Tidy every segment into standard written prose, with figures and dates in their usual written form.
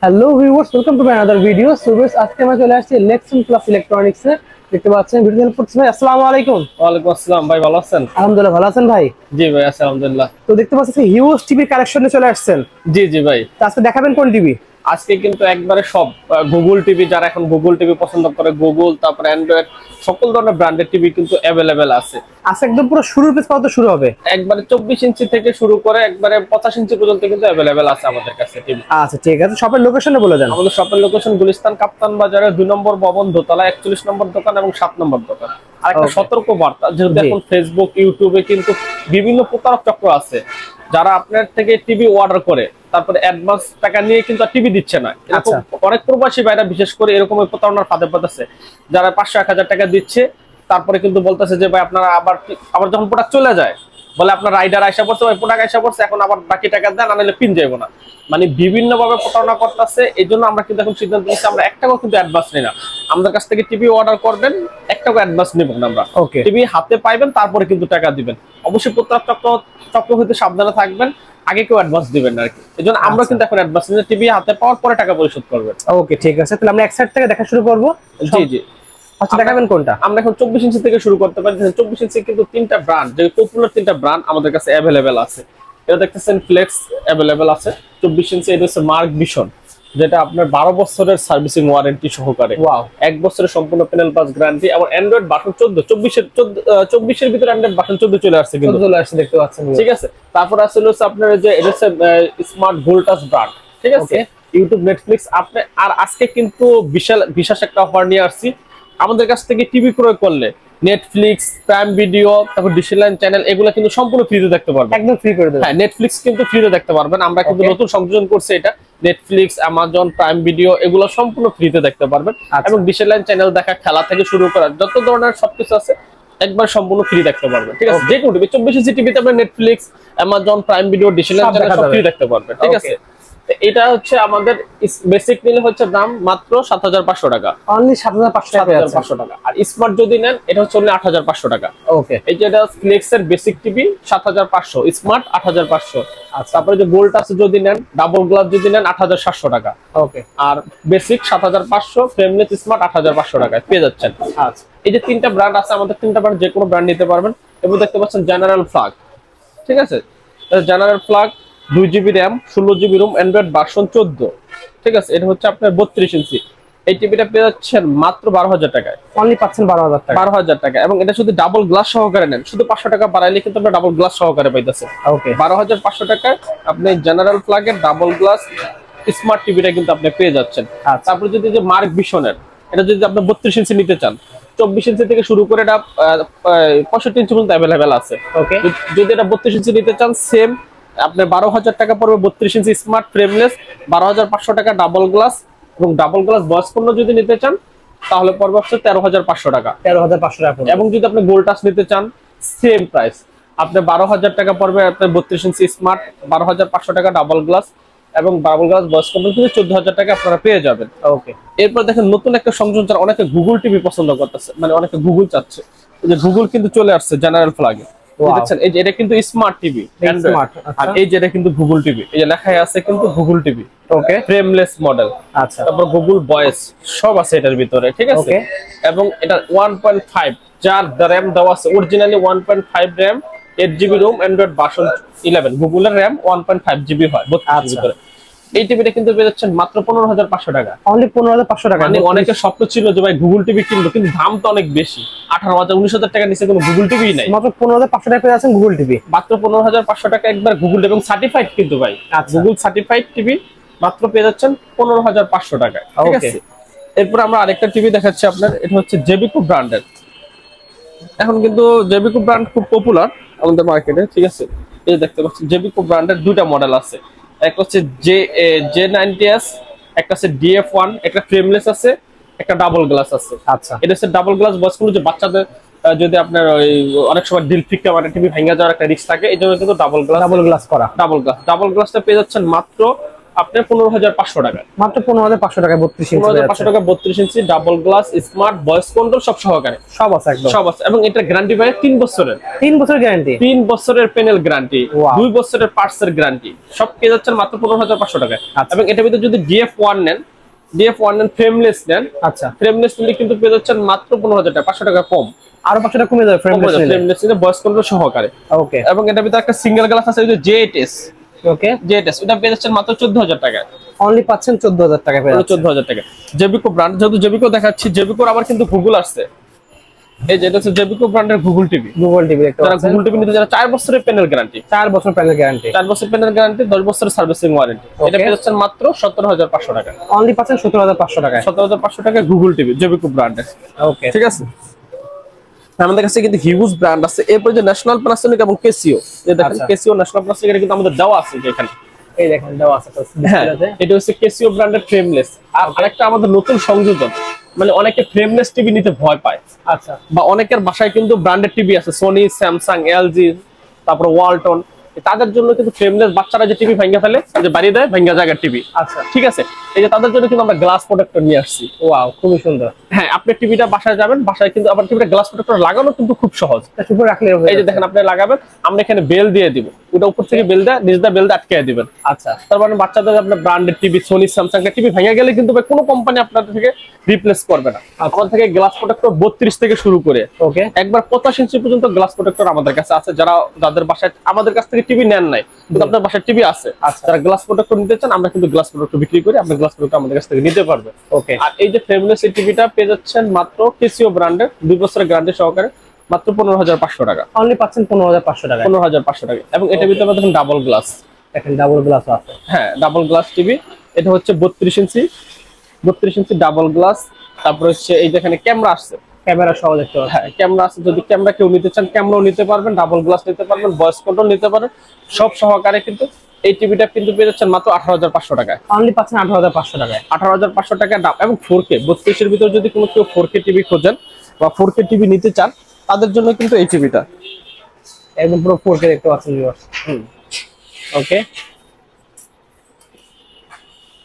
Hello viewers, welcome to my other video. So guys, আজকে আমরা চলে আসছি লেক্সন প্লাস ইলেকট্রনিক্স এ। দেখতে পাচ্ছেন ভিডিও হেল্প করছে ভাই। আসসালামু আলাইকুম। ওয়ালাইকুম আসসালাম ভাই, ভালো আছেন? আলহামদুলিল্লাহ, ভালো আছেন ভাই? জি ভাই, আছি আলহামদুলিল্লাহ। তো দেখতে পাচ্ছেন হিউজ টিভি কালেকশনে চলে আসছেন। জি জি ভাই, তো আজকে দেখাবেন কোন টিভি? আজকে কিন্তু একবারে সব গুগল টিভি, যারা এখন গুগল টিভি পছন্দ করে, গুগল তারপরে অ্যান্ড্রয়েড সকল ধরনের ব্র্যান্ডের টিভি কিন্তু অ্যাভেলেবেল আছে। আজকে একদম পুরো শুরুর পেজ কত শুরু হবে? একবারে 24 ইঞ্চি থেকে শুরু করে একবারে 85 ইঞ্চি পর্যন্ত কিন্তু অ্যাভেলেবেল আছে আমাদের কাছে টিভি। আচ্ছা ঠিক আছে, শপের লোকেশনে বলে দেন। আমাদের শপের লোকেশন গুলিস্তান কাপ্তান বাজারের 2 নম্বর ভবন, দোতলা 41 নম্বর দোকান এবং 7 নম্বর দোকান। আর একটা সতর্ক বার্তা, যেহেতু এখন ফেসবুক ইউটিউবে কিন্তু বিভিন্ন প্রতারক চক্র আছে, যারা আপনার থেকে টিভি অর্ডার করে তারপরে অ্যাডভান্স টাকা নিয়ে কিন্তু টিভি দিচ্ছে না। এরকম অনেক প্রবাসী ভাইরা বিশেষ করে এরকম প্রতারণার ফাঁদে পড়তেছে, যারা 500-1000 টাকা দিচ্ছে, তারপরে কিন্তু বলতেছে যে ভাই আপনারা আবার যখন প্রোডাক্ট চলে যায় বলে আপনার রাইডার আইসা পড়ছে, ভাই প্রোডাক্ট আইসা পড়ছে, এখন আবার বাকি টাকা দেন, নাহলে পিন যাবো না। মানে বিভিন্ন ভাবে প্রতারণা করতেছে। এই জন্য আমরা কিন্তু এখন সিদ্ধান্ত নিচ্ছি আমরা 1 টাকাও কিন্তু অ্যাডভান্স নিই না। আমাদের কাছ থেকে টিভি অর্ডার করবেন, 1 টাকা অ্যাডভান্স নেবেন না আমরা। টিভি হাতে পাইবেন, তারপরে কিন্তু টাকা দিবেন। অবশ্যই প্রতারক চক্র হইতে সাবধানে থাকবেন, আগে কেউ অ্যাডভান্স দিবেন না আর কি। এই জন্য আমরা কিন্তু এখন অ্যাডভান্স নিয়ে টিভি হাতে পাওয়ার পরে টাকা পরিশোধ করবেন। ওকে ঠিক আছে, তাহলে আমরা এক সাইড থেকে দেখা শুরু করবো। জি জি, আচ্ছা দেখাবেন কোনটা? আমরা এখন 24 ইঞ্চি থেকে শুরু করতে পারি। 24 ইঞ্চি কিন্তু 3টা ব্র্যান্ড, যে পপুলার 3টা ব্র্যান্ড আমাদের কাছে অ্যাভেলেবেল আছে। এটা দেখতেছেন ফ্লেক্স অ্যাভেলেবেল আছে 24 ইঞ্চি। এটা হচ্ছে মার্ক ভিশন, যেটা আপনার 12 বছরের সার্ভিসিং ওয়ারেন্টি সহকারে। ওয়াও, 1 বছরের সম্পূর্ণ প্যানেল পাস গ্যারান্টি। এবং অ্যান্ড্রয়েড ভার্সন 14 24 এর ভিতরে অ্যান্ড্রয়েড ভার্সন 14 চলে আসছে, কিন্তু চলে আসছে দেখতে পাচ্ছেন। ঠিক আছে। তারপর আসলে হচ্ছে আপনার যে এটা হচ্ছে স্মার্ট ভোল্টাস ব্র্যান্ড, ঠিক আছে। ইউটিউব, নেটফ্লিক্স আপনি আর আজকে কিন্তু বিশেষ একটা অফার নিয়ে আসছি। আমাদের কাছ থেকে টিভি ক্রয় করলে নেটফ্লিক্স, প্রাইম ভিডিও, তারপর ডিশলাইন চ্যানেল, এগুলো কিন্তু সম্পূর্ণ ফ্রিতে দেখতে পারবেন। একদম ফ্রি করে দেব। হ্যাঁ, নেটফ্লিক্স কিন্তু ফ্রিতে দেখতে পারবেন। আমরা কিন্তু নতুন সংযোজন করছি এটা। নেটফ্লিক্স, অ্যামাজন প্রাইম ভিডিও এগুলো সম্পূর্ণ ফ্রিতে দেখতে পারবেন। এবং ডিশলাইন চ্যানেল দেখা, খেলা থেকে শুরু করা যত ধরনের সবকিছু আছে একবার সম্পূর্ণ ফ্রি দেখতে পারবেন, ঠিক আছে। যে কোনো টিভি 24 ইঞ্চি টিভিতে আপনি Netflix, Amazon prime video, dish line channel সব ফ্রি দেখতে পারবেন, ঠিক আছে। এটা হচ্ছে আমাদের বেসিক নিলে হচ্ছে দাম মাত্র 7500 টাকা, অনলি 7500 টাকা। আর স্মার্ট যদি নেন এটা হচ্ছে অনলি 8500 টাকা। ওকে, এই যে এটা ফ্লেক্স এর বেসিক টিভি 7500, স্মার্ট 8500। আচ্ছা, তারপরে যে গোল্ড আছে যদি নেন, ডাবল গ্লাস যদি নেন 8700 টাকা। ওকে, আর বেসিক 7500, ফ্রেমলেস স্মার্ট 8500 টাকায় পেয়ে যাচ্ছেন। আচ্ছা, এই যে 3টা ব্র্যান্ড আছে আমাদের, 3টা ব্র্যান্ড যে কোনো ব্র্যান্ড নিতে পারবেন। এবং দেখতে পাচ্ছেন জেনারেল ফ্ল্যাগ, ঠিক আছে। General flag 2 GB RAM, 16 GB ROM, Android version 14, ঠিক আছে। এটা হচ্ছে আপনার 32 ইঞ্চি। এই টিভিটা পেয়ে যাচ্ছেন মাত্র 12000 টাকায়। অনলি পাচ্ছেন 12000 টাকা। 12000 টাকা। এবং এটা শুধু ডাবল গ্লাস সহকারে নেন, শুধু 500 টাকা বাড়াইলে কিন্তু আমরা ডাবল গ্লাস সহকারে পাইতেছেন। ওকে, 12500 টাকায় আপনি জেনারেল ফ্ল্যাগের ডাবল গ্লাস স্মার্ট টিভিটা কিন্তু আপনি পেয়ে যাচ্ছেন। তারপর যদি যে মার্ক ভিশনের, এটা যদি আপনি 32 ইঞ্চি নিতে চান, 24 ইঞ্চি থেকে শুরু করে এটা 65 ইঞ্চি পর্যন্ত অ্যাভেলেবেল আছে। ওকে, যদি এটা 32 ইঞ্চি নিতে চান, সেম আপনার 12000 টাকা পড়বে। 32 ইঞ্চি স্মার্ট ফ্রেমলেস 12500 টাকা ডাবল গ্লাস। এবং ডাবল গ্লাস বয়স পণ্য যদি নিতে চান তাহলে পড়বে হচ্ছে 13500 টাকা। 13500 টাকা। এবং যদি আপনি গোল্ড টাচ নিতে চান, সেম প্রাইস, আপনি 12000 টাকা পড়বে আপনার 32 ইঞ্চি স্মার্ট, 12500 টাকা ডাবল গ্লাস। এবং ডাবল গ্লাস বয়স পণ্য কিন্তু 14000 টাকা আপনারা পেয়ে যাবেন। ওকে, এরপর দেখেন নতুন একটা সংযোজন, যারা অনেকে গুগল টিভি পছন্দ করতেছে, মানে অনেকে গুগল চাচ্ছে, এই যে গুগল কিন্তু চলে আসছে জেনারেল ফ্ল্যাগে। দেখছেন এই যে এটা কিন্তু স্মার্ট টিভি, আর এই যে এটা কিন্তু গুগল টিভি, এই যে লেখাই আছে কিন্তু গুগল টিভি। ওকে, ফ্রেমলেস মডেল। আচ্ছা, তারপর গুগল ভয়েস সব আছে এটার ভিতরে, ঠিক আছে। এবং এটা 1.5, যার র‍্যাম দেওয়া আছে originally 1.5 RAM, 8 GB ROM, Android version 11। গুগলের র‍্যাম 1.5 জিবি হয় 32 ভিতরে। এই টিভিটা কিন্তু পেয়ে যাচ্ছেন মাত্র 15500 টাকা। অনলি 15500 টাকা। মানে অনেকের স্বপ্ন ছিল যে ভাই গুগল টিভি কিনবো, কিন্তু দাম তো অনেক বেশি। 18000 19000 টাকা নিচে কোনো গুগল টিভি নাই। মাত্র 15500 টাকা পেয়ে যাচ্ছেন গুগল টিভি। মাত্র 15500 টাকা একবার গুগল, এবং সার্টিফাইড কিন্তু ভাই। গুগল সার্টিফাইড টিভি মাত্র পেয়ে যাচ্ছেন 15500 টাকায়, ঠিক আছে। এরপর আমরা আরেকটা টিভি দেখাচ্ছি আপনার, এটা হচ্ছে জেবিকো ব্র্যান্ডের। এখন কিন্তু জেবিকো ব্র্যান্ড খুব পপুলার আমাদের মার্কেটে, ঠিক আছে। এই দেখতে পাচ্ছেন জেবিকো ব্র্যান্ডের 2টা মডেল আছে। একটা হচ্ছে J90s, একটা আছে DF1, একটা ফ্রেমলেস আছে, একটা ডাবল গ্লাস আছে। আচ্ছা, এটা হচ্ছে ডাবল গ্লাস বয়স যে বাচ্চাদের যদি আপনার ওই অনেক সময় ডিল ফিক্কা মানে টিভি ভেঙে যাওয়ার একটা রিস্ক থাকে, এই জন্য কিন্তু ডাবল গ্লাস করা। ডাবল গ্লাসটা পেয়ে যাচ্ছেন মাত্র আপনার 15,500 টাকা, মাত্র 15,500 টাকায় 32 ইঞ্চি, 15,500 টাকা 32 inch double glass smart voice control সব সহকারে, সব আছে একদম, সব আছে। এবং এটা গ্যারান্টি পায় 3 বছরের, 3 বছর গ্যারান্টি, 3 বছরের প্যানেল গ্যারান্টি, Wow. 2 বছরের পার্টসের গ্যারান্টি, সব পেয়ে যাচ্ছেন মাত্র 15,500 টাকায়। আচ্ছা। এবং এটার ভিতরে যদি DF1 নেন, DF1 নেন ফ্রেমলেস নেন, আচ্ছা ফ্রেমলেস নিলে কিন্তু পেয়ে যাচ্ছেন মাত্র 15,000 টাকা, 500 টাকা কম, আরো 500 টাকা কমে যাবে ফ্রেমলেস নিলে। ফ্রেমলেস নিলে ভয়েস কন্ট্রোল সহকারে। ওকে এবং এটার ভিতরে একটা সিঙ্গেল গ্লাস আছে, ওই যে জেএস, ওকে জেএস এটা পেয়ে যাচ্ছেন মাত্র 14,000 টাকায়, অনলি পাচ্ছেন 14,000 টাকা পেয়ে যাচ্ছেন। 14,000 টাকা। জেবিকো ব্র্যান্ড, যেহেতু জেবিকো দেখাচ্ছি, জেবিকোর আবার কিন্তু গুগল আসছে, এই যে এটা হচ্ছে জেবিকো ব্র্যান্ডের গুগল টিভি। গুগল টিভি একটা যারা আছে, গুগল টিভি নিতে, যারা 4 বছরের প্যানেল গ্যারান্টি, 4 বছর প্যানেল গ্যারান্টি, 4 বছর প্যানেল গ্যারান্টি, 10 বছরের সার্ভিসিং ওয়ারেন্টি, এটা পেয়ে যাচ্ছেন মাত্র 17,500 টাকা, অনলি পাচ্ছেন 17,500 টাকায়। 17,500 টাকা গুগল টিভি জেবিকো ব্র্যান্ডের। ওকে ঠিক আছে, আমাদের কাছে কিন্তু হিউজ ব্র্যান্ড আছে। এরপর যে ন্যাশনাল প্যানাসোনিক এবং কেসিও, যে দেখেন আচ্ছা। কেসিও ন্যাশনাল প্যানাসোনিক, এটা কিন্তু আমাদের দেওয়া আছে যে এখানে। এই দেখেন দেওয়া আছে তো হ্যাঁ, ডিসপ্লেতে। এটা হচ্ছে কেসিও ব্র্যান্ডের ফ্রেমলেস। আর আরেকটা আমাদের নতুন সংযোজন, মানে অনেকে ফ্রেমলেস টিভি নিতে ভয় পায়, আচ্ছা বা অনেকের বাসায় কিন্তু ব্র্যান্ডেড টিভি আছে, সোনি, স্যামসাং, এলজি, তারপর ওয়ালটন, তাদের জন্য কিন্তু ফ্রেমলেস, বাচ্চারা যে টিভি ভাঙা ফেলে, যে বাড়ি দেয় ভাঙা জায়গার টিভি, আচ্ছা ঠিক আছে, এই যে তাদের জন্য কিন্তু আমরা গ্লাস প্রোটেক্টর নিয়ে আসছি। ওয়াও খুবই সুন্দর। হ্যাঁ, আপনি টিভিটা বাসায় যাবেন, বাসায় কিন্তু আবার টিভিটা গ্লাস প্রোটেক্টর লাগানো কিন্তু খুব সহজ। এটা উপরে রাখলে এই যে দেখেন, আপনি লাগাবেন, আমরা এখানে বেল দিয়ে দিব, ওটা উপর থেকে বেল দেয়, নিচ দিয়ে বেল দিয়ে আটকে দিবেন। আচ্ছা তার মানে বাচ্চাদের আপনার ব্র্যান্ডেড টিভি, সোনি, স্যামসাং এর টিভি ভেঙে গেলে কিন্তু ভাই কোনো কোম্পানি আপনাদের থেকে রিপ্লেস করবে না। আমাদের থেকে গ্লাস প্রোটেক্টর 32 থেকে শুরু করে ওকে একবার 85 ইঞ্চি পর্যন্ত গ্লাস প্রোটেক্টর আমাদের কাছে আছে। যাদের বাসায় আমাদের কাছ থেকে টিভি নেন নাই, কিন্তু আপনার বাসায় টিভি আছে, যারা গ্লাস প্রোটেক্টর নিতে চান, আমরা কিন্তু গ্লাস প্রোটেক্টর বিক্রি করি, আপনি গ্লাস প্রোটেক্টর আমাদের কাছ থেকে নিতে পারবেন। ওকে আর এই যে ফ্রেমলেস এই টিভিটা পেয়ে যাচ্ছেন মাত্র কেসিও ব্র্যান্ডের 2 বছরের গ্যারান্টি সহকারে, মাত্র 15,500 টাকা, অনলি পাচ্ছেন 15,500 টাকা। 15,500 টাকা। এবং এটার ভিতরে দেখেন ডাবল গ্লাস, দেখেন ডাবল গ্লাস আছে। হ্যাঁ ডাবল গ্লাস টিভি, এটা হচ্ছে 32 ইঞ্চি, 32 ইঞ্চি ডাবল গ্লাস। তারপর হচ্ছে এই যেখানে ক্যামেরা আসছে, ক্যামেরা সহ দেখতে পাচ্ছেন। হ্যাঁ ক্যামেরা আছে, যদি ক্যামেরা কেউ নিতে চান ক্যামেরাও নিতে পারবেন, ডাবল গ্লাস নিতে পারবেন, ভয়েস কন্ট্রোল নিতে পারেন, সব সহকারে। কিন্তু এই টিভিটা কিন্তু পেয়ে যাচ্ছেন মাত্র 18,500 টাকায়, অনলি পাচ্ছেন 18,500 টাকায়। 18,500 টাকা দাম। এবং 4K 32 এর ভিতরে যদি কোনো কেউ 4K টিভি খোঁজেন বা 4K টিভি নিতে চান, তাদের জন্য কিন্তু এই টিভিটা একদম পুরো 4K দেখতে পাচ্ছেন ভিউয়ার্স। ওকে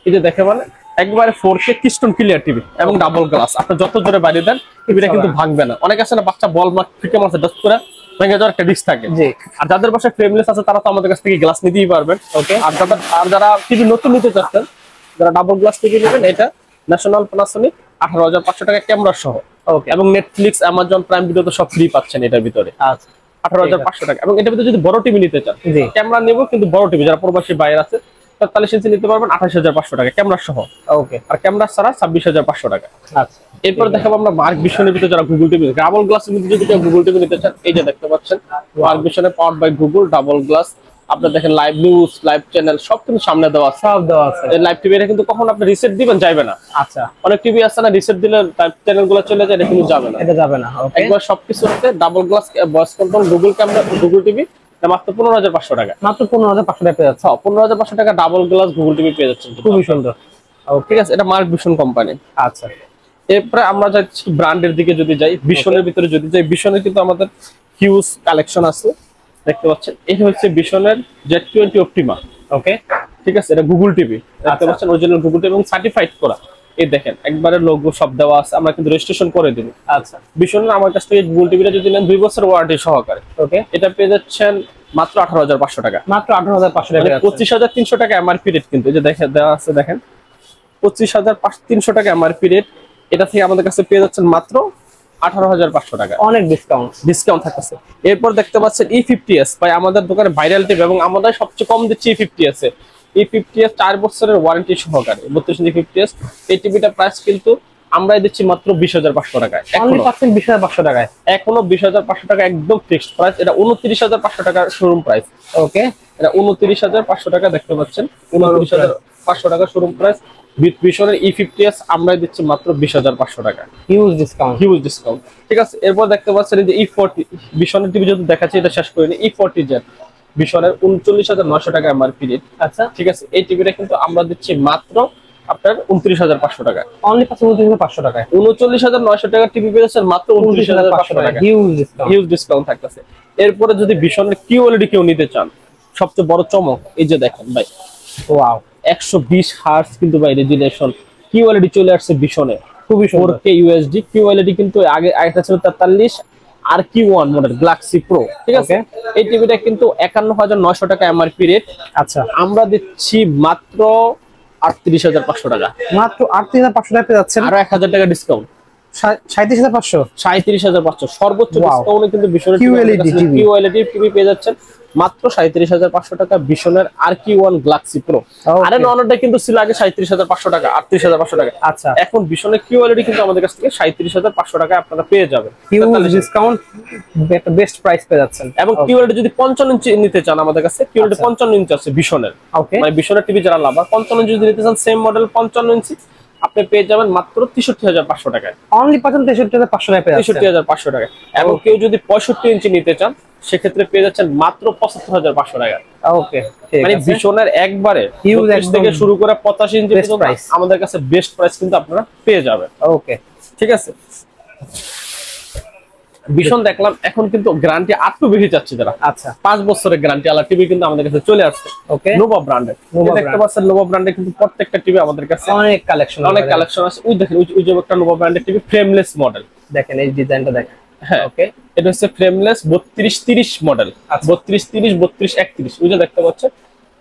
এই যে দেখে, মানে একবারে 4K ক্রিস্টাল ক্লিয়ার টিভি এবং ডাবল গ্লাস, আপনি যত জোরে বাড়িয়ে দেন টিভিটা কিন্তু ভাঙবে না। অনেক আছে না, বাচ্চা বল ফিকে মারছে, ডাস্ট করে ভেঙে যাওয়ার একটা রিস্ক থাকে। জি। আর যাদের বাসায় ফ্রেমলেস আছে, তারা তো আমাদের কাছ থেকে গ্লাস নিতেই পারবেন। ওকে আর যারা টিভি নতুন নিতে চাচ্ছেন, যারা ডাবল গ্লাস টিভি নেবেন, এটা ন্যাশনাল প্যানাসোনিক 18,500 টাকা ক্যামেরা সহ। ওকে এবং নেটফ্লিক্স, অ্যামাজন প্রাইম ভিডিও তো সব ফ্রি পাচ্ছেন এটার ভিতরে। আচ্ছা 18,500 টাকা। এবং এটার ভিতরে যদি বড় টিভি নিতে চান, জি। ক্যামেরা নেব কিন্তু বড় টিভি, যারা প্রবাসী বাইরে আছে, 43 ইঞ্চি নিতে পারবেন 28,500 টাকা ক্যামেরা সহ। ওকে আর ক্যামেরা ছাড়া 26,500 টাকা। আচ্ছা এরপর দেখাবো আমরা মার্ক ভিশনের ভিতরে, যারা গুগল টিভি, ডাবল গ্লাসের ভিতরে যদি কেউ গুগল টিভি নিতে চান, এই যে দেখতে পাচ্ছেন মার্ক ভিশনে powered by Google double glass. আপনারা দেখেন লাইভ নিউজ, লাইভ চ্যানেল সব কিন্তু সামনে দেওয়া আছে, সব দেওয়া আছে। এই লাইভ টিভি, এটা কিন্তু কখন আপনি রিসেট দিবেন যাবে না। আচ্ছা অনেক টিভি আছে না, রিসেট দিলে লাইভ চ্যানেল গুলো চলে যায়, এটা কিন্তু যাবে না, এটা যাবে না। ওকে একবার সবকিছু হচ্ছে double glass, voice control, Google camera, Google TV, মাত্র 15,500 টাকা, মাত্র 15,500 টাকা পেয়ে যাচ্ছে। 15,500 টাকা ডাবল গ্লাস গুগল টিভি পেয়ে যাচ্ছেন, খুবই সুন্দর। ঠিক আছে, এটা মার্ক ভিশন কোম্পানি। আচ্ছা এরপরে আমরা যাচ্ছি ব্র্যান্ডের দিকে, যদি যাই ভিশনের ভিতরে যদি যাই, ভিশনের কিন্তু আমাদের হিউজ কালেকশন আছে, দেখতে পাচ্ছেন। এটা হচ্ছে ভিশনের Z20 অপটিমা। ওকে ঠিক আছে, এটা গুগল টিভি, দেখতে পাচ্ছেন অরিজিনাল গুগল টিভি এবং সার্টিফাইড করা। এই দেখেন একবারে লোগো সব দেওয়া আছে, আমরা কিন্তু রেজিস্ট্রেশন করে দিব। আচ্ছা ভিশনের আমার কাছ থেকে গুগল টিভিটা যদি নেন 2 বছর ওয়ারেন্টি সহকারে, ওকে এটা পেয়ে যাচ্ছেন মাত্র 18,500 টাকা, মাত্র 18,500 টাকা। 25,300 টাকা এমআরপি রেট। কিন্তু এই যে দেখেন দেওয়া আছে, দেখেন 25,300 টাকা এমআরপি রেট। এটা থেকে আমাদের কাছে পেয়ে যাচ্ছেন মাত্র 18,500 টাকা, অনেক ডিসকাউন্ট থাকতেছে। এরপর দেখতে পাচ্ছেন E50s, ভাই আমাদের দোকানে ভাইরাল টিভি এবং আমাদের সবচেয়ে কম দিচ্ছি E50s এ। E50s 4 বছরের ওয়ারেন্টি সহকারে 32 ইঞ্চি E50s। এই টিভিটা প্রাইস কিন্তু আমরাই দিচ্ছি মাত্র 20,500 টাকায়। অনলি পাচ্ছেন 20,500 টাকায়। এখনো 20,500 টাকা একদম ফিক্সড প্রাইস। এটা 29,500 টাকার শোরুম প্রাইস। ওকে এটা 29,500 টাকা, দেখতে পাচ্ছেন 29,500 টাকা শোরুম প্রাইস। ভিশনের E50s আমরাই দিচ্ছি মাত্র 20,500 টাকা, হিউজ ডিসকাউন্ট। ঠিক আছে। এরপর দেখতে পাচ্ছেন এই যে E40 ভিশনের টিভি যদি দেখাচ্ছি, এটা শেষ করে নি। E40Z ভিশনের 39,900 টাকা এমআরপি রেট। আচ্ছা ঠিক আছে, এই টিভিটা কিন্তু আমরা দিচ্ছি মাত্র আপনার 29,500 টাকা। অনলি 29,500 টাকায় 39,900 টাকা টিভি পেয়েছেন মাত্র 29,500 টাকা, হিউজ ডিসকাউন্ট থাকতেছে। এরপরে যদি ভিশনের QLED কেউ নিতে চান, সবচেয়ে বড় চমক এই যে দেখেন ভাই, ওয়াও 120 হার্টজ কিন্তু ভাই রেজুলেশন কিউএলইডি চলে আসছে ভীষণে, খুবই সুন্দর। 4K UHD কিউএলইডি কিন্তু আগে একটা ছিল 43 আর Q1 মডেল গ্যালাক্সি প্রো, ঠিক আছে। এই টিভিটা কিন্তু 51900 টাকা এমআরপি রেট। আচ্ছা, আমরা দিচ্ছি মাত্র 38500 টাকা, মাত্র 38500 টাকা পেয়ে যাচ্ছেন, আর 1000 টাকা ডিসকাউন্ট, 37500। 37500 সর্বোচ্চ ডিসকাউন্টে কিন্তু ভীষণের কিউএলইডি টিভি পেয়ে যাচ্ছেন মাত্র 37500 টাকা ভীষণের RQ1 গ্যালাক্সি প্রো। আরে ননটা কিন্তু ছিল আগে 37500 টাকা 38500 টাকা। আচ্ছা, এখন ভীষণের কিউএলইডি কিন্তু আমাদের কাছ থেকে 37500 টাকা আপনারা পেয়ে যাবেন, ডিসকাউন্ট, একটা বেস্ট প্রাইস পেয়ে যাচ্ছেন। এবং কিউএলইডি যদি 55 ইঞ্চি নিতে চান আমাদের কাছে কিউএলইডি 55 ইঞ্চি আছে ভীষণের, মানে ভীষণের টিভি যারা লাভার 55 ইঞ্চি যদি নিতে চান সেম মডেল 55 ইঞ্চি আপনি পেয়ে যাবেন মাত্র 63500 টাকায়। অনলি 63500 টাকায় পেয়ে যাচ্ছেন, 63500 টাকা। এবং কেউ যদি 65 ইঞ্চি নিতে চান সেক্ষেত্রে পেয়ে যাচ্ছেন মাত্র 75500 টাকা। ওকে, মানে ভীষণের একবারে থেকে শুরু করে 85 ইঞ্চি পর্যন্ত আমাদের কাছে বেস্ট প্রাইস কিন্তু আপনারা পেয়ে যাবেন। ওকে, ঠিক আছে। ভীষণ দেখলাম এখন কিন্তু গ্যারান্টি আরো বেশি যাচ্ছে যারা। আচ্ছা, 5 বছরের গ্যারান্টি আলা টিভি কিন্তু আমাদের কাছে চলে আসছে। ওকে, নোভা ব্র্যান্ডের দেখতে পাচ্ছেন, নোভা ব্র্যান্ডের কিন্তু প্রত্যেকটা টিভি আমাদের কাছে অনেক কালেকশন আছে। ওই দেখেন ওই যে একটা নোভা ব্র্যান্ডের টিভি ফ্রেমলেস মডেল, দেখেন এই ডিজাইনটা দেখেন। হ্যাঁ, ওকে, এটা হচ্ছে ফ্রেমলেস 3230 মডেল, 3230 3231 ওই যে দেখতে পাচ্ছেন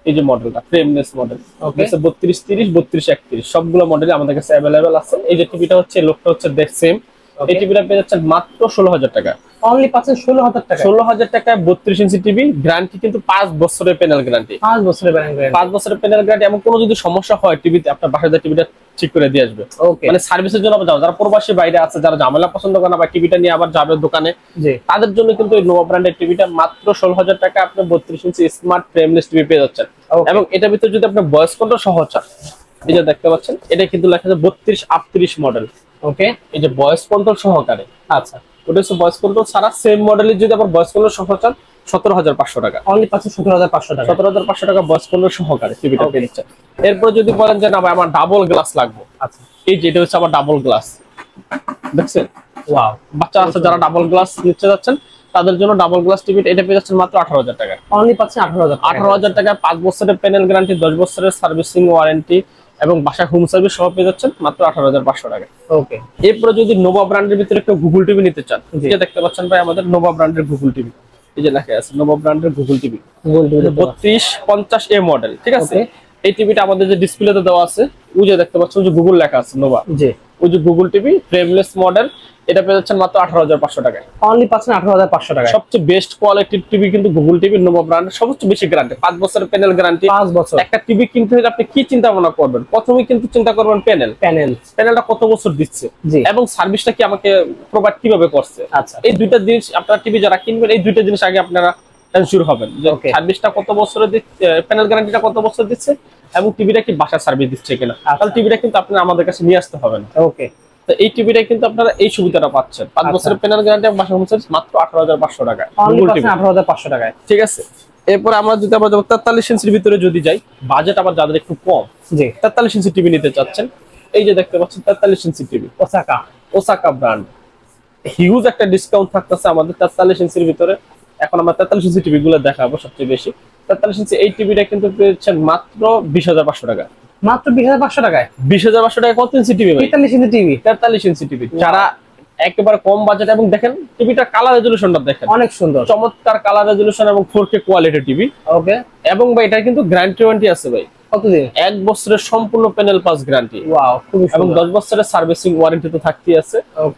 এই যে মডেলটা ফ্রেমলেস মডেল। ওকে, 3230 3231 সবগুলো মডেল আমাদের কাছে अवेलेबल আছে। এই যে টিভিটা হচ্ছে লোকটা হচ্ছে সেম। এই টিভিটা পেয়ে যাচ্ছেন মাত্র 16000 টাকা। অনলি পাচ্ছেন 16000 টাকা। 16000 টাকায় 32 ইঞ্চি টিভি, গ্যারান্টি কিন্তু 5 বছরের প্যানেল গ্যারান্টি। 5 বছরের প্যানেল গ্যারান্টি, 5 বছরের প্যানেল গ্যারান্টি। এমন কোনো যদি সমস্যা হয় টিভিতে আপনার বাসায় টিভিটা ঠিক করে দিয়ে আসবে। ওকে, মানে সার্ভিসের জন্য যাও যারা প্রবাসী বাইরে আছে, যারা ঝামেলা পছন্দ করে না বা টিভিটা নিয়ে আবার যাবে দোকানে, জি, তাদের জন্য কিন্তু এই নোভা ব্র্যান্ডের টিভিটা মাত্র 16000 টাকা আপনি 32 ইঞ্চি স্মার্ট ফ্রেমলেস টিভি পেয়ে যাচ্ছেন। এবং এটার ভিতরে যদি আপনি ভয়েস কন্ট্রোল সহ চান, এই যে দেখতে পাচ্ছেন এটা কিন্তু লেখা আছে 3238 মডেল। ওকে, এই যে ভয়েস কন্ট্রোল সহকারে। আচ্ছা, ওটা হচ্ছে ভয়েস কন্ট্রোল ছাড়া সেম মডেলের যদি আবার ভয়েস কন্ট্রোল সহ চান 17500 টাকা। অনলি পাচ্ছেন 17500 টাকা। 17500 টাকা ভয়েস কন্ট্রোল সহকারে টিভিটা পেয়ে যাচ্ছেন। এরপর যদি বলেন যে না ভাই আমার ডাবল গ্লাস লাগবে, আচ্ছা, এই যে এটা হচ্ছে আমার ডাবল গ্লাস, দেখছেন? ওয়াও, বাচ্চা আছে যারা ডাবল গ্লাস নিতে যাচ্ছেন তাদের জন্য ডাবল গ্লাস টিভি এটা পেয়ে যাচ্ছেন মাত্র 18000 টাকা। অনলি পাচ্ছেন 18000 টাকা। 5 বছরের প্যানেল গ্যারান্টি, 10 বছরের সার্ভিসিং ওয়ারেন্টি এবং বাসা হোম সার্ভিস সহ পেয়ে যাচ্ছেন মাত্র 18500 টাকা। ওকে, এরপরে যদি নোভা ব্র্যান্ডের ভিতরে একটা গুগল টিভি নিতে চান, এই যে দেখতে পাচ্ছেন ভাই আমাদের নোভা ব্র্যান্ডের গুগল টিভি, এই যে লেখা আছে নোভা ব্র্যান্ডের গুগল টিভি 3250A মডেল, ঠিক আছে। এই টিভিটা আমাদের যে ডিসপ্লেতে দেওয়া আছে ওই যে দেখতে পাচ্ছেন যে গুগল লেখা আছে নোভা, জি, ওই যে গুগল টিভি ফ্রেমলেস মডেল, এটা পেয়ে যাচ্ছেন মাত্র 18500 টাকা। অনলি পাচ্ছেন 18500 টাকা। সবচেয়ে বেস্ট কোয়ালিটির টিভি কিন্তু গুগল টিভি নোভা ব্র্যান্ডের, সবচেয়ে বেশি গ্যারান্টি, 5 বছরের প্যানেল গ্যারান্টি। 5 বছর একটা টিভি কিনতে হলে আপনি কি চিন্তা ভাবনা করবেন? প্রথমেই কিন্তু চিন্তা করবেন প্যানেলটা কত বছর দিচ্ছে এবং সার্ভিসটা কি আমাকে প্রোভাইড কিভাবে করছে। আচ্ছা, এই দুইটা জিনিস আপনারা টিভি যারা কিনবেন এই দুইটা জিনিস আগে আপনারা এনশিওর হবেন যে সার্ভিসটা কত বছরের দিচ্ছে, প্যানেল গ্যারান্টিটা কত বছর দিচ্ছে এবং টিভিটা কি বাসা সার্ভিস দিচ্ছে কিনা। তাহলে টিভিটা কিন্তু আপনারা আমাদের কাছে নিয়ে আসতে হবে না। ওকে, তো এই টিভিটা কিন্তু আপনারা এই সুবিধাটা পাচ্ছেন, 5 বছরের প্যানেল গ্যারান্টি এবং বাসা হোম সার্ভিস মাত্র 18500 টাকা। অনলি পাচ্ছেন 18500 টাকায়, ঠিক আছে। এরপর আমরা যদি আবার 43 ইঞ্চির ভিতরে যদি যাই, বাজেট আবার যাদের একটু কম, জি, 43 ইঞ্চি টিভি নিতে চাচ্ছেন, এই যে দেখতে পাচ্ছেন 43 inch TV Osaka brand, huge একটা ডিসকাউন্ট থাকতেছে আমাদের 43 ইঞ্চির ভিতরে। এখন আমরা 43 ইঞ্চি টিভি গুলো দেখাবো সবচেয়ে বেশি। 43 ইঞ্চি এই টিভিটা কিন্তু পেয়েছেন মাত্র 20500 টাকা। মাত্র 20500 টাকায়? 20500 টাকা কত inch TV? 43 inch TV. 43 inch TV. যারা একেবারে কম বাজেট, এবং দেখেন টিভিটা কালার রেজোলিউশনটা দেখেন অনেক সুন্দর, চমৎকার কালার রেজোলিউশন এবং 4K কোয়ালিটি টিভি। ওকে, এবং ভাই এটা কিন্তু গ্যারান্টি ওয়ারেন্টি আছে ভাই। কতদিন? 1 বছরের সম্পূর্ণ প্যানেল পাস গ্যারান্টি। ওয়াও, খুব সুন্দর। এবং 10 বছরের সার্ভিসিং ওয়ারেন্টি তো থাকতেই আছে।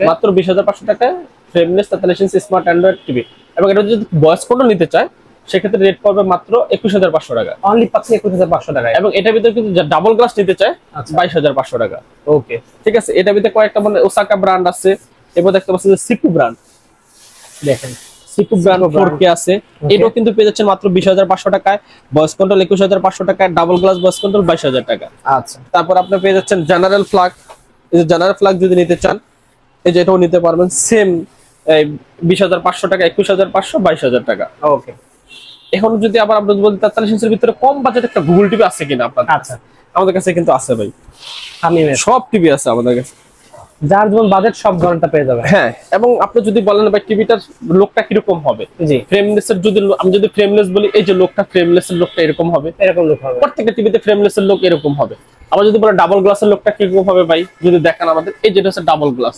মাত্র 20500 টাকায় ফ্রেমলেস 43 ইঞ্চি স্মার্ট অ্যান্ড্রয়েড টিভি। এবং এটা যদি ভয়েস কন্ট্রোল নিতে চায় সেক্ষেত্রে রেট পড়বে মাত্র 21500 টাকা। অনলি পাচ্ছেন 21500 টাকা। এবং এটার ভিতরে কিন্তু ডাবল গ্লাস নিতে চায় 22500 টাকা। ওকে, ঠিক আছে। এটার ভিতরে কয়েকটা মানে ওসাকা ব্র্যান্ড আছে। এবার দেখতে পাচ্ছেন যে সিকু ব্র্যান্ড, দেখেন সিকু ব্র্যান্ড 4K আছে, এটাও কিন্তু পেয়ে যাচ্ছেন মাত্র 20500 টাকায়। ভয়েস কন্ট্রোল 21500 টাকায়, ডাবল গ্লাস ভয়েস কন্ট্রোল 22000 টাকা। আচ্ছা, তারপর আপনি পেয়ে যাচ্ছেন জেনারেল ফ্ল্যাগ, এই যে জেনারেল ফ্ল্যাগ যদি নিতে চান এই যে এটাও নিতে পারবেন সেম 20500 টাকা, 21500, 22000 টাকা। ওকে, এখন যদি আবার আপনি বলতে 43 ইঞ্চির ভিতরে কম বাজেট একটা গুগল টিভি আছে কিনা আপনাদের? আচ্ছা, আমাদের কাছে কিন্তু আছে ভাই, আমি সব টিভি আছে আমাদের কাছে। যার যেমন বাজেট সব ধরনটা পেয়ে যাবে। হ্যাঁ, এবং আপনি যদি বলেন ভাই টিভিটার লোকটা কিরকম হবে, জি ফ্রেমলেস এর যদি আমি যদি ফ্রেমলেস বলি, এই যে লোকটা ফ্রেমলেস এর লোকটা এরকম হবে, এরকম লোক হবে। প্রত্যেকটা টিভিতে ফ্রেমলেস এর লোক এরকম হবে। আবার যদি বলেন ডাবল গ্লাসের লোকটা কিরকম হবে ভাই, যদি দেখেন আমাদের এই যেটা হচ্ছে ডাবল গ্লাস,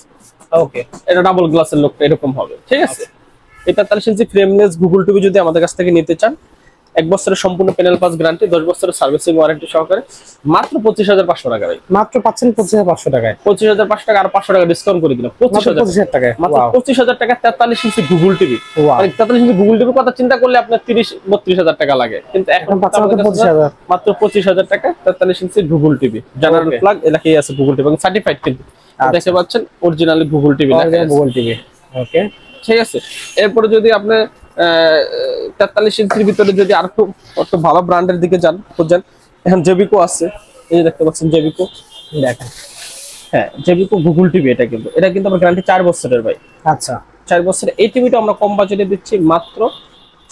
ওকে এটা ডাবল গ্লাসের লোকটা এরকম হবে, ঠিক আছে। এটা তাহলে শুনছি ফ্রেমলেস গুগল টিভি যদি আমাদের কাছ থেকে নিতে চান, 1 বছরের সম্পূর্ণ প্যানেল পাস গ্যারান্টি, 10 বছরের সার্ভিসিং ওয়ারেন্টি সহকারে মাত্র 25,500 টাকা ভাই। মাত্র পাচ্ছেন 25,500 টাকায়। 25,500 টাকা আর 500 টাকা ডিসকাউন্ট করে দিলাম, 25,000 টাকায়। মাত্র 25,000 টাকা 43 ইঞ্চি গুগল টিভি। মানে 43 ইঞ্চি গুগল টিভির কথা চিন্তা করলে আপনার 30-32,000 টাকা লাগে, কিন্তু এখন পাচ্ছেন মাত্র 25,000। মাত্র 25,000 টাকা 43 ইঞ্চি গুগল টিভি, জেনারেল প্লাগ এলাকায় আছে গুগল টিভি এবং সার্টিফাইড, কিন্তু দেখতে পাচ্ছেন অরিজিনালি গুগল টিভি লেখা আছে, গুগল টিভি। ওকে, ঠিক আছে। এরপরে যদি আপনি 43 ইঞ্চির ভিতরে যদি আর একটু ভালো ব্র্যান্ডের দিকে যান, খুঁজেন, এখন জেবিকো আছে, এই যে দেখতে পাচ্ছেন জেবিকো, দেখেন। হ্যাঁ জেবিকো গুগল টিভি, এটা কিন্তু আমার গ্যারান্টি 4 বছরের ভাই। আচ্ছা, 4 বছরের এই টিভিটা আমরা কম বাজেটে দিচ্ছি মাত্র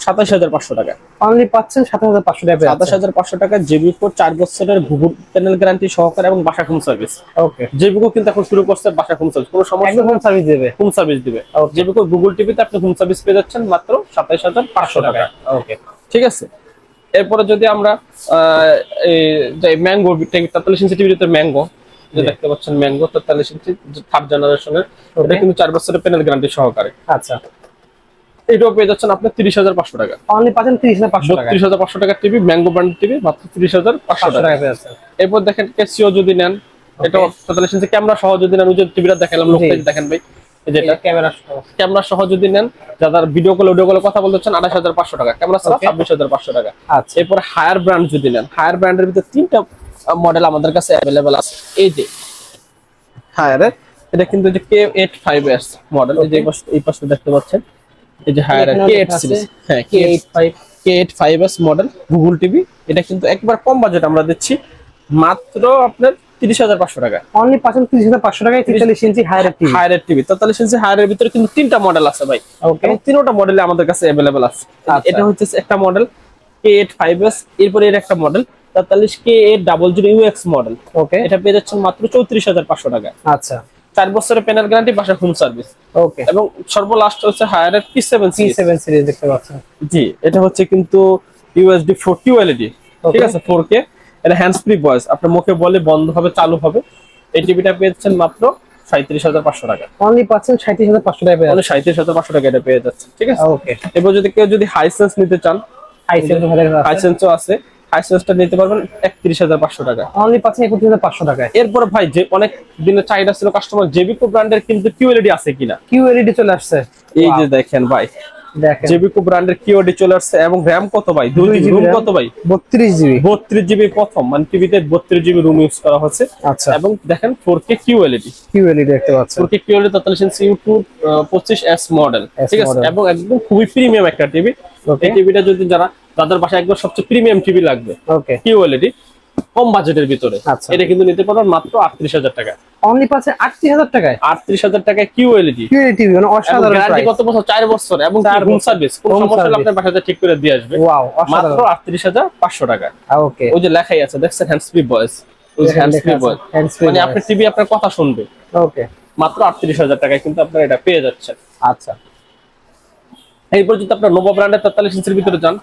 27,500 টাকা। অনলি পাচ্ছেন 27,500 টাকা। 27,500 টাকা জেবিকো 4 বছরের গুগল প্যানেল গ্যারান্টি সহকারে এবং বাসা হোম সার্ভিস। ওকে, জেবিকো কিন্তু এখন শুরু করছে বাসা হোম সার্ভিস, কোনো সমস্যা একদম হোম সার্ভিস দেবে। হোম সার্ভিস দিবে। জেবিকো গুগল টিভিতে আপনি হোম সার্ভিস পেয়ে যাচ্ছেন মাত্র 27,500 টাকা। ওকে, ঠিক আছে। এরপরে যদি আমরা এই ম্যাঙ্গো 43 ইঞ্চি টিভিতে ম্যাঙ্গো যে দেখতে পাচ্ছেন, ম্যাঙ্গো 43 ইঞ্চি 3rd জেনারেশনের, এটা কিন্তু 4 বছরের প্যানেল গ্যারান্টি সহকারে। আচ্ছা, এটাও পেয়ে যাচ্ছেন আপনি 30,500 টাকা। অনলি পাচ্ছেন 30,500 টাকা। 30,500 টাকা টিভি, ম্যাঙ্গো ব্র্যান্ড টিভি মাত্র 30,500 টাকা পেয়ে যাচ্ছেন। এরপর দেখেন কেসিও যদি নেন, এটা 43 ইঞ্চি ক্যামেরা সহ যদি নেন, ওই যে টিভিটা দেখালাম লোকটা দেখেন ভাই, এই যেটা ক্যামেরা সহ যদি নেন, যারা ভিডিও কল অডিও কলে কথা বলতে চান 28,500 টাকা, ক্যামেরা ছাড়া 26,500 টাকা। আচ্ছা, এরপর হায়ার ব্র্যান্ড যদি নেন, হায়ার ব্র্যান্ডের ভিতরে 3টা মডেল আমাদের কাছে अवेलेबल আছে। এই যে হায়ারের, এটা কিন্তু যে K85s মডেল, এই যে এই পাশে দেখতে পাচ্ছেন, এই যে হায়ারের K8 সিরিজ, হ্যাঁ K85s মডেল গুগল টিভি, এটা কিন্তু একবার কম বাজেট আমরা দিচ্ছি মাত্র আপনার 30,500 টাকা। অনলি পাচ্ছেন 30,500 টাকায় 43 ইঞ্চি হায়ারের টিভি। হায়ারের টিভি 43 ইঞ্চি হায়ারের ভিতরে কিন্তু 3টা মডেল আছে ভাই, এবং 3টা মডেলে আমাদের কাছে अवेलेबल আছে। এটা হচ্ছে একটা মডেল K85s, এরপরে এর একটা মডেল 43 K800 UX মডেল। ওকে, এটা পেয়ে যাচ্ছেন মাত্র 34,500 টাকা। আচ্ছা, 4 বছরের প্যানেল গ্যারান্টি, বাসা হোম সার্ভিস। ওকে, এবং সর্বলাস্ট হচ্ছে হায়ারের P7 সিরিজ দেখতে পাচ্ছেন। জি, এটা হচ্ছে কিন্তু USD 4 QLED, ঠিক আছে, 4K, এটা হ্যান্ডস ফ্রি ভয়েস, আপনার মুখে বলে বন্ধ হবে চালু হবে। এই টিভিটা পেয়েছেন মাত্র 37,500 টাকা। অনলি পাচ্ছেন 37,500 টাকা। মানে 37,500 টাকা এটা পেয়ে যাচ্ছে, ঠিক আছে। ওকে, এবার যদি কেউ যদি হাইসেন্স নিতে চান, হাইসেন্সও আছে, হাইসেন্সটা নিতে পারবেন 31,500 টাকা। অনলি পাচ্ছেন 31,500 টাকায়। এরপর ভাই যে অনেক দিনের চাহিদা ছিল কাস্টমার, জেবিকো ব্র্যান্ডের কিন্তু QLED আছে কিনা, QLED চলে আসছে। এই যে দেখেন ভাই, দেখেন জেবিকো ব্র্যান্ডের QLED চলে আসছে, এবং RAM কত ভাই, 2 GB, রুম কত ভাই, 32 জিবি। 32 জিবি প্রথম, মানে টিভিতে 32 জিবি রুম ইউজ করা হচ্ছে। আচ্ছা, এবং দেখেন 4K QLED দেখতে পাচ্ছেন। 4K QLED 43 ইঞ্চি U2 25S মডেল, ঠিক আছে, এবং একদম খুবই প্রিমিয়াম একটা টিভি। এই টিভিটা যদি যাদের বাসায় একদম সবচেয়ে প্রিমিয়াম টিভি লাগবে, ওকে, QLED কম বাজেটের ভিতরে, আচ্ছা, এটা কিন্তু নিতে পারবেন মাত্র 38,000 টাকা। অনলি পাচ্ছেন 38,000 টাকায়। 38,000 টাকায় QLED টিভি, মানে অসাধারণ গ্যারান্টি কত বছর, 4 বছর, এবং হোম সার্ভিস, কোনো সমস্যা হলে আপনার বাসাতে ঠিক করে দিয়ে আসবে। ওয়াও, মাত্র 38,500 টাকা। ওকে, ওই যে লেখাই আছে দেখছেন, হ্যান্ডস ফ্রি ভয়েস, ওই যে হ্যান্ডস ফ্রি ভয়েস, মানে আপনার টিভি আপনার কথা শুনবে। ওকে, মাত্র 38,000 টাকায় কিন্তু আপনারা এটা পেয়ে যাচ্ছেন। আচ্ছা, এরপর যদি আপনার নোভা ব্র্যান্ডের 43 ইঞ্চির ভিতরে যান,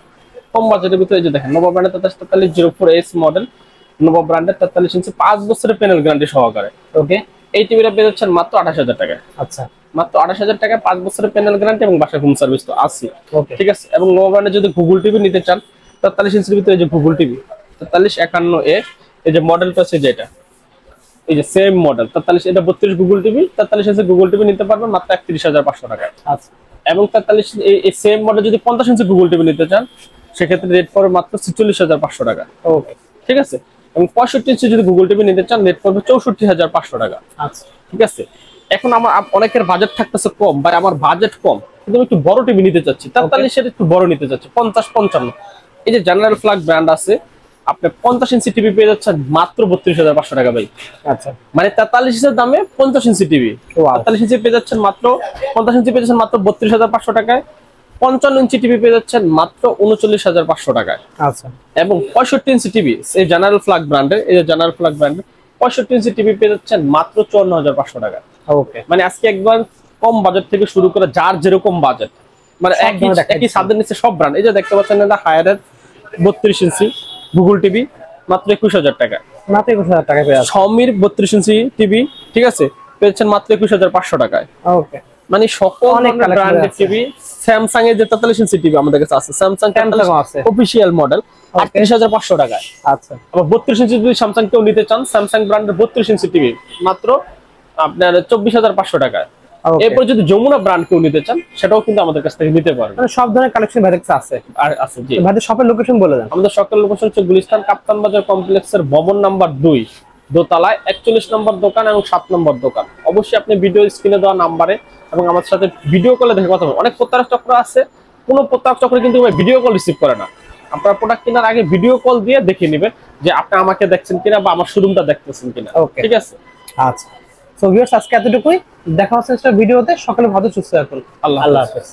কম বাজেটের ভিতরে, যে দেখেন নোভা ব্র্যান্ডের 43 04S মডেল, নোভা ব্র্যান্ডের 43 ইঞ্চি 5 বছরের প্যানেল গ্যারান্টি সহকারে। ওকে, এই টিভিটা পেয়ে যাচ্ছেন মাত্র 28,000 টাকায়। আচ্ছা, মাত্র 28,000 টাকায় 5 বছরের প্যানেল গ্যারান্টি এবং বাসা হোম সার্ভিস তো আছে, ওকে, ঠিক আছে। এবং নোভা ব্র্যান্ডের যদি গুগল টিভি নিতে চান, 43 ইঞ্চির ভিতরে যে গুগল টিভি 4351A, এই যে মডেলটা আছে যেটা, এই যে সেম মডেল 43, এটা 32 গুগল টিভি, 43 ইঞ্চি গুগল টিভি নিতে পারবেন মাত্র 31,500 টাকায়। আচ্ছা, এবং 43 এই সেম মডেল যদি 50 ইঞ্চি গুগল টিভি নিতে চান, সেক্ষেত্রে রেট পড়বে মাত্র 46,500 টাকা। ওকে, ঠিক আছে। এবং 65 ইঞ্চি যদি গুগল টিভি নিতে চান, রেট পড়বে 64,500 টাকা। আচ্ছা, ঠিক আছে। এখন আমার অনেকের বাজেট থাকতেছে কম, বা আমার বাজেট কম, কিন্তু আমি একটু বড় টিভি নিতে চাচ্ছি, 43 এর একটু বড় নিতে চাচ্ছি, 50-55। এই যে জেনারেল ফ্ল্যাগ ব্র্যান্ড আছে, আপনি 50 ইঞ্চি টিভি পেয়ে যাচ্ছেন মাত্র 32,500 টাকা ভাই। আচ্ছা, মানে 43 এর দামে 50 ইঞ্চি টিভি, 43 ইঞ্চি পেয়ে যাচ্ছেন মাত্র, 50 ইঞ্চি পেয়ে যাচ্ছেন মাত্র 32,500 টাকায়। 55 ইঞ্চি টিভি পেয়ে যাচ্ছেন মাত্র 39,500 টাকায়। আচ্ছা, এবং 65 ইঞ্চি টিভি, এই জেনারেল ফ্ল্যাগ ব্র্যান্ডের, এই যে জেনারেল ফ্ল্যাগ ব্র্যান্ডের 65 ইঞ্চি টিভি পেয়ে যাচ্ছেন মাত্র 54,500 টাকা। ওকে, মানে আজকে একবার কম বাজেট থেকে শুরু করে যার যেরকম বাজেট, মানে একই ছাদের নিচে সব ব্র্যান্ড। এই যে দেখতে পাচ্ছেন এটা হায়ারের 32 ইঞ্চি গুগল টিভি মাত্র 21,000 টাকা। মাত্র 21,000 টাকা পেয়ে যাচ্ছে। Xiaomi 32 ইঞ্চি টিভি, ঠিক আছে, পেয়েছেন মাত্র 21,500 টাকায়। ওকে, মানে সকল অনেক ব্র্যান্ডের টিভি। স্যামসাং এর যে 43 ইঞ্চি টিভি আমাদের কাছে আছে, স্যামসাং আছে অফিশিয়াল মডেল 38,500 টাকায়। আচ্ছা, আবার 32 ইঞ্চি যদি স্যামসাং কেউ নিতে চান, স্যামসাং ব্র্যান্ডের 32 ইঞ্চি টিভি মাত্র আপনার 24,500 টাকায়। এরপর যদি যমুনা ব্র্যান্ড কেউ নিতে চান, সেটাও কিন্তু আমাদের কাছ থেকে নিতে পারবেন। মানে সব ধরনের কালেকশন ভাইদের কাছে আছে। আর আছে জি। ভাইদের শপের লোকেশন বলে দেন। আমাদের সকল লোকেশন হচ্ছে গুলিস্তান কাপ্তান বাজার কমপ্লেক্সের ভবন নাম্বার 2 দোতলায় 41 নম্বর দোকান এবং 7 নম্বর দোকান। অবশ্যই আপনি ভিডিও স্ক্রিনে দেওয়া নাম্বারে এবং আমার সাথে ভিডিও কলে দেখে কথা বলবেন। অনেক প্রতারক চক্র আছে, কোনো প্রতারক চক্র কিন্তু ভিডিও কল রিসিভ করে না। আপনার প্রোডাক্ট কেনার আগে ভিডিও কল দিয়ে দেখে নেবেন যে আপনি আমাকে দেখছেন কিনা বা আমার শোরুমটা দেখতেছেন কিনা। ঠিক আছে, আচ্ছা। সো ভিউয়ার্স, আজকে এতটুকুই। দেখা হচ্ছে নেক্সট ভিডিওতে। সকলে ভালো সুস্থ থাকুন। আল্লাহ হাফেজ।